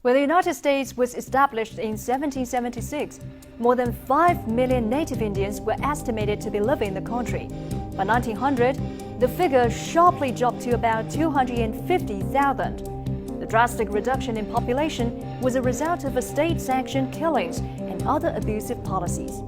When the United States was established in 1776, more than 5 million native Indians were estimated to be living in the country. By 1900, the figure sharply dropped to about 250,000. The drastic reduction in population was a result of state-sanctioned killings and other abusive policies.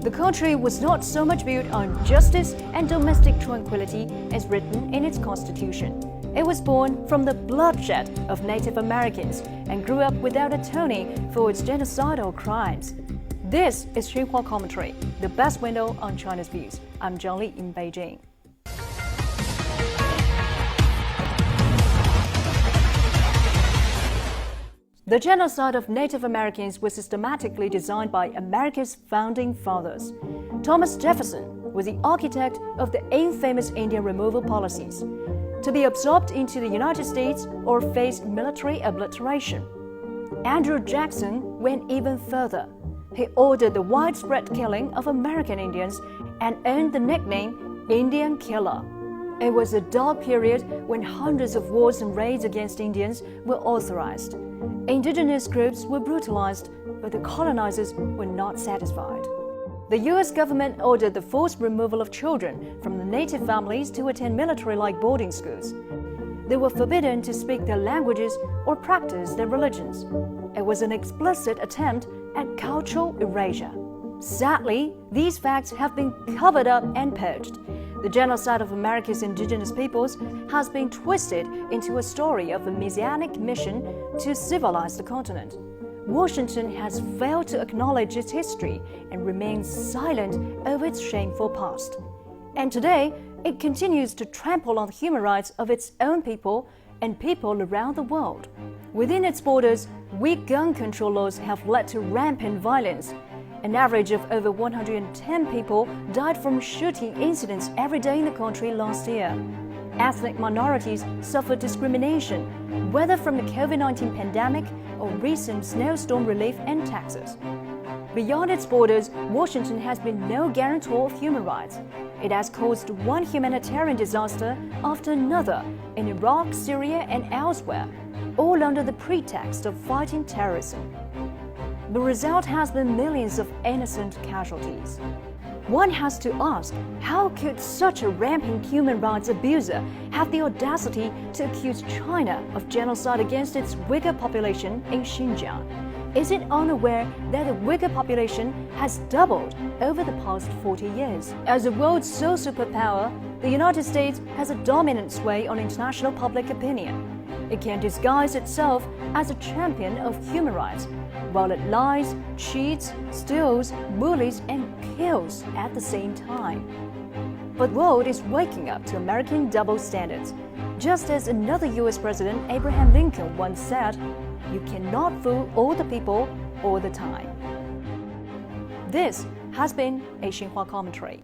The country was not so much built on justice and domestic tranquility as written in its constitution. It was born from the bloodshed of Native Americans and grew up without atoning for its genocidal crimes. This is Xinhua Commentary, the best window on China's views. I'm Zhang Li in Beijing. The genocide of Native Americans was systematically designed by America's founding fathers. Thomas Jefferson was the architect of the infamous Indian removal policies, to be absorbed into the United States or face military obliteration. Andrew Jackson went even further. He ordered the widespread killing of American Indians and earned the nickname Indian Killer. It was a dark period when hundreds of wars and raids against Indians were authorized. Indigenous groups were brutalized, but the colonizers were not satisfied. The U.S. government ordered the forced removal of children from the native families to attend military-like boarding schools. They were forbidden to speak their languages or practice their religions. It was an explicit attempt at cultural erasure. Sadly, these facts have been covered up and purged. The genocide of America's indigenous peoples has been twisted into a story of a messianic mission to civilize the continent. Washington has failed to acknowledge its history and remains silent over its shameful past. And today, it continues to trample on the human rights of its own people and people around the world. Within its borders, weak gun control laws have led to rampant violence. An average of over 110 people died from shooting incidents every day in the country last year. Ethnic minorities suffer discrimination, whether from the COVID-19 pandemic or recent snowstorm relief in Texas. Beyond its borders, Washington has been no guarantor of human rights. It has caused one humanitarian disaster after another in Iraq, Syria, and elsewhere, all under the pretext of fighting terrorism. The result has been millions of innocent casualties. One has to ask, how could such a rampant human rights abuser have the audacity to accuse China of genocide against its Uyghur population in Xinjiang? Is it unaware that the Uyghur population has doubled over the past 40 years? As the world's sole superpower, the United States has a dominant sway on international public opinion. It can disguise itself as a champion of human rights, while it lies, cheats, steals, bullies, and kills at the same time. But the world is waking up to American double standards. Just as another U.S. President, Abraham Lincoln, once said, "You cannot fool all the people all the time." This has been a Xinhua Commentary.